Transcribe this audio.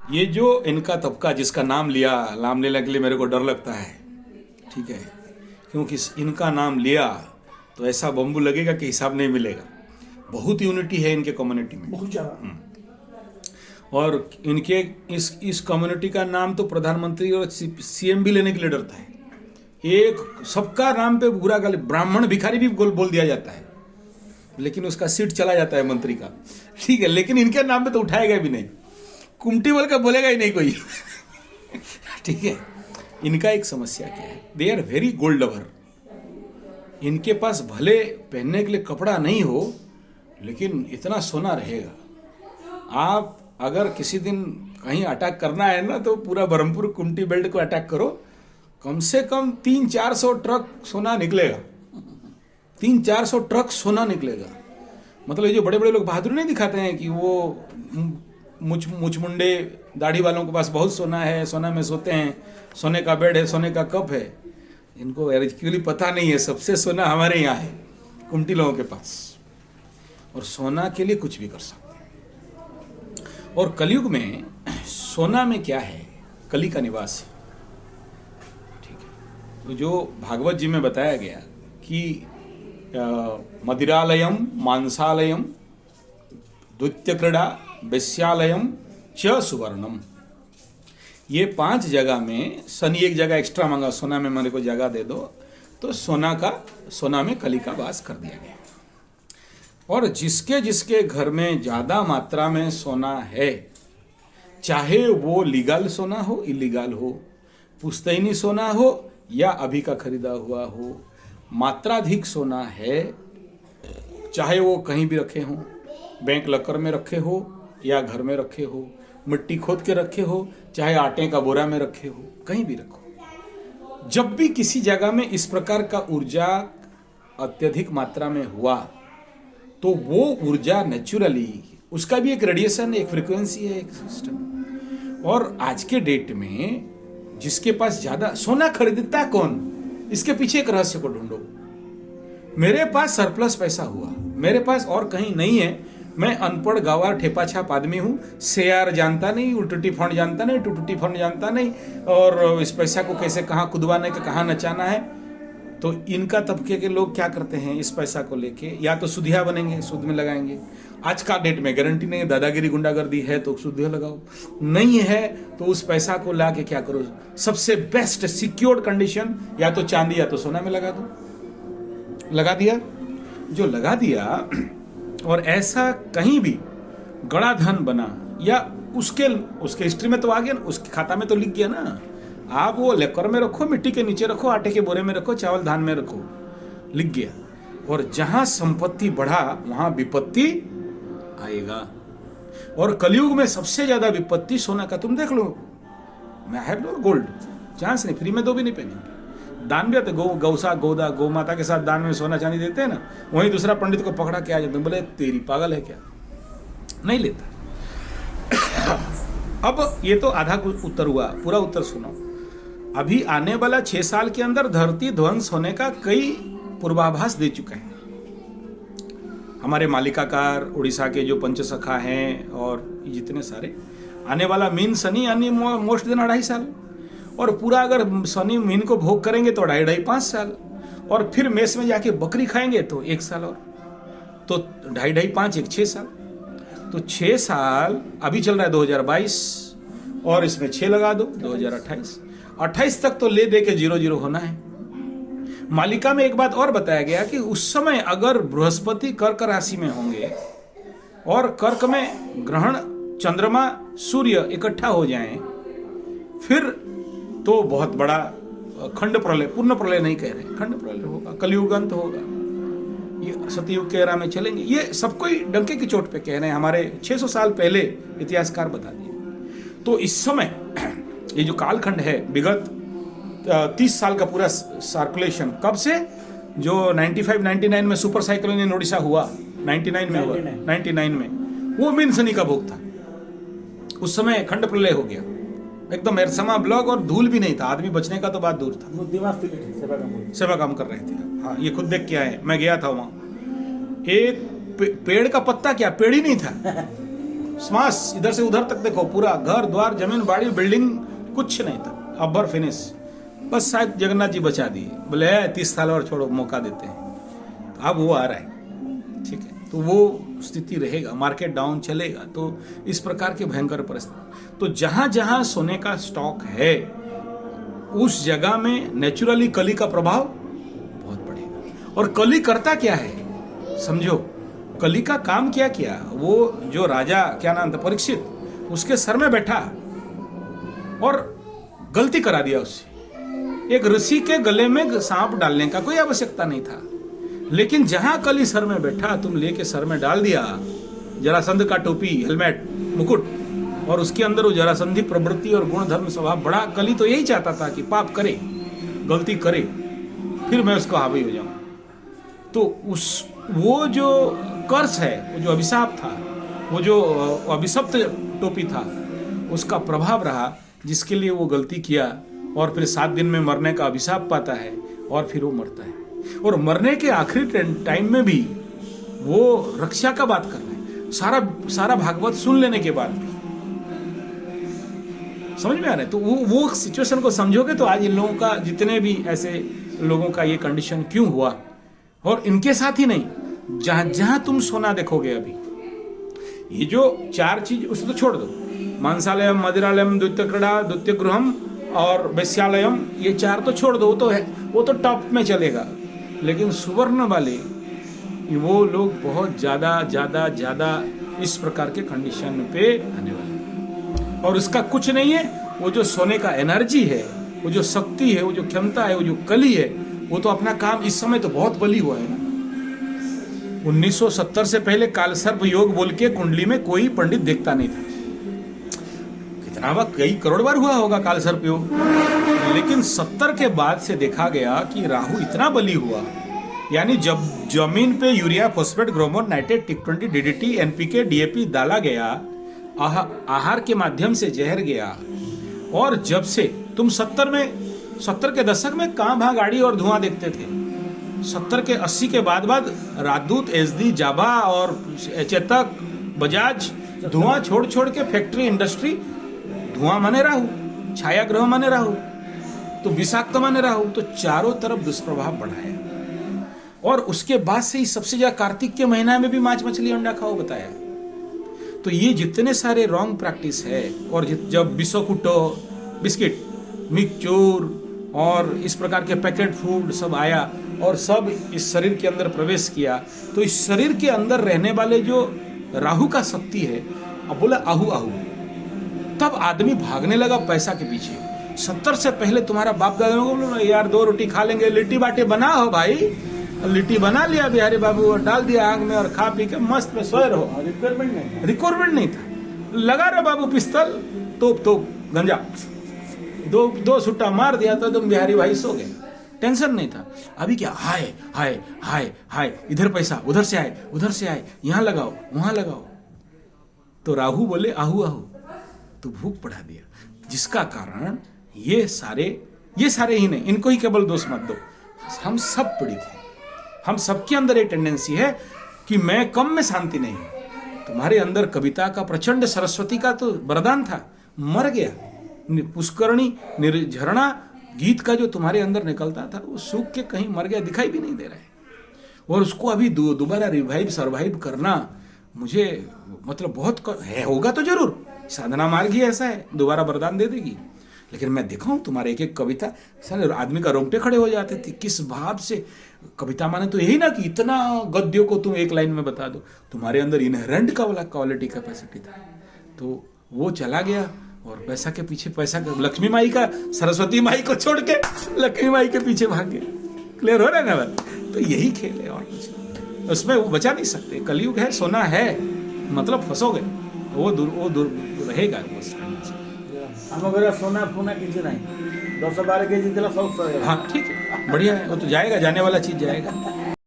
ये जो इनका तबका जिसका नाम लेने के लिए मेरे को डर लगता है, ठीक है, क्योंकि इनका नाम लिया तो ऐसा बम्बू लगेगा कि हिसाब नहीं मिलेगा। बहुत यूनिटी है इनके कम्युनिटी में, बहुत ज़्यादा। और इनके इस कम्युनिटी का नाम तो प्रधानमंत्री और सीएम भी लेने के लिए डरता है। एक सबका नाम पे बुरा गाली, ब्राह्मण भिखारी भी बोल दिया जाता है, लेकिन उसका सीट चला जाता है मंत्री का, ठीक है, लेकिन इनके नाम पे तो उठाएगा भी नहीं, कुमटी बोल का बोलेगा ही नहीं कोई। ठीक है। इनका एक समस्या क्या है, they are very gold lover. इनके पास भले पहनने के लिए कपड़ा नहीं हो, लेकिन इतना सोना रहेगा। आप अगर किसी दिन कहीं अटैक करना है ना, तो पूरा बरहमपुर कुमटी बेल्ट को अटैक करो, कम से कम 300-400 ट्रक सोना निकलेगा। 300-400 ट्रक सोना निकलेगा। मतलब ये जो बड़े बड़े लोग बहादुरी नहीं दिखाते हैं कि वो मुछ मुंडे दाढ़ी वालों के पास बहुत सोना है, सोना में सोते हैं, सोने का बेड है, सोने का कप है, इनको एक्चुअली पता नहीं है सबसे सोना हमारे यहाँ है, कुमटी लोगों के पास। और सोना के लिए कुछ भी कर सकते हैं। और कलयुग में सोना में क्या है, कली का निवास है, ठीक है। तो जो भागवत जी में बताया गया कि मदिरालयम मांसालयम द्वितीय क्रीड़ा वैश्यालयम च सुवर्णम, ये 5 जगह में शनि एक जगह एक्स्ट्रा मांगा, सोना में मेरे को जगह दे दो, तो सोना में कली का वास कर दिया गया। और जिसके जिसके घर में ज्यादा मात्रा में सोना है, चाहे वो लीगल सोना हो, इलीगल हो, पुश्तैनी सोना हो या अभी का खरीदा हुआ हो, मात्राधिक सोना है, चाहे वो कहीं भी रखे हो, बैंक लॉकर में रखे हो या घर में रखे हो, मिट्टी खोद के रखे हो, चाहे आटे का बोरा में रखे हो, कहीं भी रखो, जब भी किसी जगह में इस प्रकार का ऊर्जा अत्यधिक मात्रा में हुआ, तो वो ऊर्जा नेचुरली, उसका भी एक रेडिएशन, एक फ्रीक्वेंसी है, एक सिस्टम। और आज के डेट में जिसके पास ज्यादा सोना खरीदता कौन, इसके पीछे एक रहस्य को ढूंढो। मेरे पास सरप्लस पैसा हुआ, मेरे पास और कहीं नहीं है, मैं अनपढ़ गवार ठेपा छाप आदमी हूँ, शेयर जानता नहीं, उल्टी फंड जानता नहीं, टूटी फंड जानता नहीं, और इस पैसा को कैसे कहाँ कुदवाने का, कहाँ नचाना है। तो इनका तबके के लोग क्या करते हैं, इस पैसा को लेके या तो सुधिया बनेंगे, सूद में लगाएंगे। आज का डेट में गारंटी नहीं है, दादागिरी गुंडागर्दी है तो सुधिया लगाओ, नहीं है तो उस पैसा को ला के क्या करो, सबसे बेस्ट सिक्योर्ड कंडीशन, या तो चांदी या तो सोना में लगा दो। लगा दिया, जो लगा दिया, और ऐसा कहीं भी गड़ा धन बना, या उसके हिस्ट्री में तो आ गया ना, उसके खाता में तो लिख गया ना। आप वो लेकर में रखो, मिट्टी के नीचे रखो, आटे के बोरे में रखो, चावल धान में रखो, लिख गया। और जहां संपत्ति बढ़ा वहां विपत्ति आएगा। और कलयुग में सबसे ज्यादा विपत्ति सोना का, तुम देख लो, मैं हैव नो गोल्ड, चांस नहीं, फ्री में दो भी नहीं पहनेंगे। दान भी आते, गौ माता के साथ दान में सोना चांदी देते हैं ना, वहीं दूसरा पंडित को पकड़ा के आ जाते हैं, बोले तेरी पागल है क्या, नहीं लेता। अब ये तो आधा उत्तर हुआ, पूरा उत्तर सुनो। अभी आने वाला 6 साल के अंदर धरती ध्वंस होने का कई पूर्वाभास दे चुका है। हमारे मालिकाकार, उड़ीसा के जो पंचसखा हैं और जितने सारे, आने वाला मीन शनि यानी मोस्ट दिन 2.5 साल, और पूरा अगर शनि मीन को भोग करेंगे तो 2.5-5 साल, और फिर मेष में जाके बकरी खाएंगे तो 1 साल, और तो 2.5-5 1 6 साल, तो 6 साल अभी चल रहा है 2022, और इसमें 6 लगा दो 2028 तक तो ले दे के 0-0 होना है। मालिका में एक बात और बताया गया कि उस समय अगर बृहस्पति कर्क राशि में होंगे और कर्क में ग्रहण चंद्रमा सूर्य इकट्ठा हो जाएं, फिर तो बहुत बड़ा खंड प्रलय, पूर्ण प्रलय नहीं कह रहे, खंड प्रलय होगा, कलयुग अंत होगा, ये सतयुग के एरा में चलेंगे। ये सब कोई डंके की चोट पे कह रहे हैं, हमारे 600 साल पहले इतिहासकार बता दिए। तो इस समय ये जो कालखंड है, विगत 30 साल का पूरा सर्कुलेशन, कब से, जो 95-99 में सुपर साइक्लोन इन ओडिशा हुआ, 99 में वो मीन शनि का भोग था। उस समय खंड प्रलय हो गया, एकदम एरसमा ब्लॉक, और धूल भी नहीं था, आदमी बचने का तो बात दूर था, सेवा काम कर रहे थे। हाँ, ये खुद देख के आए, मैं गया था वहां। एक पेड़ का पत्ता, क्या पेड़ ही नहीं था, स्माश, इधर से उधर तक देखो, पूरा घर द्वार जमीन बाड़ी बिल्डिंग कुछ नहीं था, अब्बर फिनिश। बस शायद जगन्नाथ जी बचा दिए, बोले 30 साल और छोड़ो, मौका देते हैं। तो अब वो आ रहा है, ठीक है। तो वो स्थिति रहेगा, मार्केट डाउन चलेगा, तो इस प्रकार की भयंकर परिस्थिति। तो जहां जहां सोने का स्टॉक है उस जगह में नेचुरली कली का प्रभाव बहुत बढ़ेगा। और कली करता क्या है समझो, कली का काम क्या किया, वो जो राजा क्या नाम था परीक्षित, उसके सर में बैठा और गलती करा दिया उससे। एक ऋषि के गले में सांप डालने का कोई आवश्यकता नहीं था, लेकिन जहां कली सर में बैठा, तुम लेके सर में डाल दिया जरासंध का टोपी, हेलमेट, मुकुट, और उसके अंदर वो जरासंधी प्रवृत्ति और गुण धर्म स्वभाव। बड़ा कली तो यही चाहता था कि पाप करे, गलती करे, फिर मैं उसको हावी हो जाऊं। तो वो जो कर्स है, वो जो अभिशाप था, वो जो अभिशप्त टोपी था, उसका प्रभाव रहा, जिसके लिए वो गलती किया और फिर 7 दिन में मरने का अभिशाप पाता है और फिर वो मरता है। और मरने के आखिरी टाइम में भी वो रक्षा का बात कर रहे हैं, सारा भागवत सुन लेने के बाद भी। समझ में आ रहा है? तो वो सिचुएशन को समझोगे तो आज इन लोगों का, जितने भी ऐसे लोगों का ये कंडीशन क्यों हुआ। और इनके साथ ही नहीं, जहां जहां तुम सोना देखोगे अभी, ये जो 4 चीज उसे तो छोड़ दो, मांसालयम, मदिरालयम, द्वितीय क्रीड़ा, द्वितीय गृहम और वैश्यालयम, ये 4 तो छोड़ दो, वो तो है, वो तो टॉप में चलेगा। लेकिन सुवर्ण वाले वो लोग बहुत ज्यादा इस प्रकार के कंडीशन पे आने वाले। और उसका कुछ नहीं है, वो जो सोने का एनर्जी है, वो जो शक्ति है, वो जो क्षमता है, वो जो कली है, वो तो अपना काम इस समय तो बहुत बली हुआ है ना। 1970 से पहले कालसर्प योग बोल के कुंडली में कोई पंडित देखता नहीं था। कितना बार, कई करोड़ बार हुआ होगा कालसर्प योग, लेकिन 70 के बाद से देखा गया कि राहु इतना बली हुआ, यानी जब जमीन पे यूरिया, फॉस्फेट, ग्रोमोर, नाइट्रेट, टिक20, डीडीटी, एनपीके, डीएपी डाला गया, आहार के माध्यम से जहर गया। और जब से तुम 70 के दशक में कहां भा गाड़ी और धुआं देखते थे, 70 के 80 के बाद राजदूत, एसडी, जाबा और चेतक, बजाज धुआं छोड़ के फैक्ट्री, इंडस्ट्री, धुआं माने राहु, छायाग्रह माने राहु, तो विषाक्त माने राहु, तो चारों तरफ दुष्प्रभाव बढ़ाया। और उसके बाद से ही सबसे ज्यादा कार्तिक के महीना में भी मांस मछली अंडा खाओ बताया। तो ये जितने सारे रॉन्ग प्रैक्टिस है, और जब बिस्कुटो, बिस्किट, मिक्सचूर और इस प्रकार के पैकेट फूड सब आया और सब इस शरीर के अंदर प्रवेश किया, तो इस शरीर के अंदर रहने वाले जो राहु का शक्ति है, अब बोला आहू, तब आदमी भागने लगा पैसा के पीछे। 70 से पहले तुम्हारा बाप दादा को बोलो यार 2 रोटी खा लेंगे, लिट्टी बाटी बना हो भाई, लिट्टी बना लिया बिहारी बाबू और डाल दिया आग में और खा पी के मस्त में सोए रहो। रिक्वायरमेंट नहीं था, लगा रहे बाबू पिस्तल, तोप गंजा, दो सुट्टा मार दिया तो तुम बिहारी भाई सो गए, टेंशन नहीं था। अभी क्या, हाय हाय हाय हाय, इधर पैसा, उधर से आए, यहाँ लगाओ वहां लगाओ। तो राहु बोले आहू, तो भूख बढ़ा दिया, जिसका कारण ये सारे ही नहीं, इनको ही केवल दोष मत दो, हम सब पीड़ित हैं। हम सबके अंदर एक टेंडेंसी है कि मैं कम में शांति नहीं हूं। तुम्हारे अंदर कविता का प्रचंड, सरस्वती का तो वरदान था, मर गया। पुष्करणी, झरना, गीत का जो तुम्हारे अंदर निकलता था, वो सूख के कहीं मर गया, दिखाई भी नहीं दे रहा है। और उसको अभी दोबारा सर्वाइव करना मुझे मतलब बहुत होगा तो जरूर, साधना मार्ग ही ऐसा है, दोबारा वरदान दे देगी। लेकिन मैं देखा हूं तुम्हारे एक कविता, साले आदमी का रोंगटे खड़े हो जाते थे, किस भाव से कविता। माने तो यही ना कि इतना गद्यों को तुम एक लाइन में बता दो, तुम्हारे अंदर इनहेरेंट का वाला क्वालिटी कैपेसिटी था, तो वो चला गया। और पैसा के पीछे, लक्ष्मी माई का, सरस्वती माई को छोड़ के लक्ष्मी माई के पीछे भाग गया। क्लियर हो रहा है ना बात? तो यही खेल है और कुछ, उसमें वो बचा नहीं सकते। कलयुग है, सोना है, मतलब फंसोगे, वो दूर रहेगा। हम सोना फोना किसी नहीं, 10-12 केजी हाँ ठीक है, बढ़िया है, वो तो जाएगा, जाने वाला चीज जाएगा।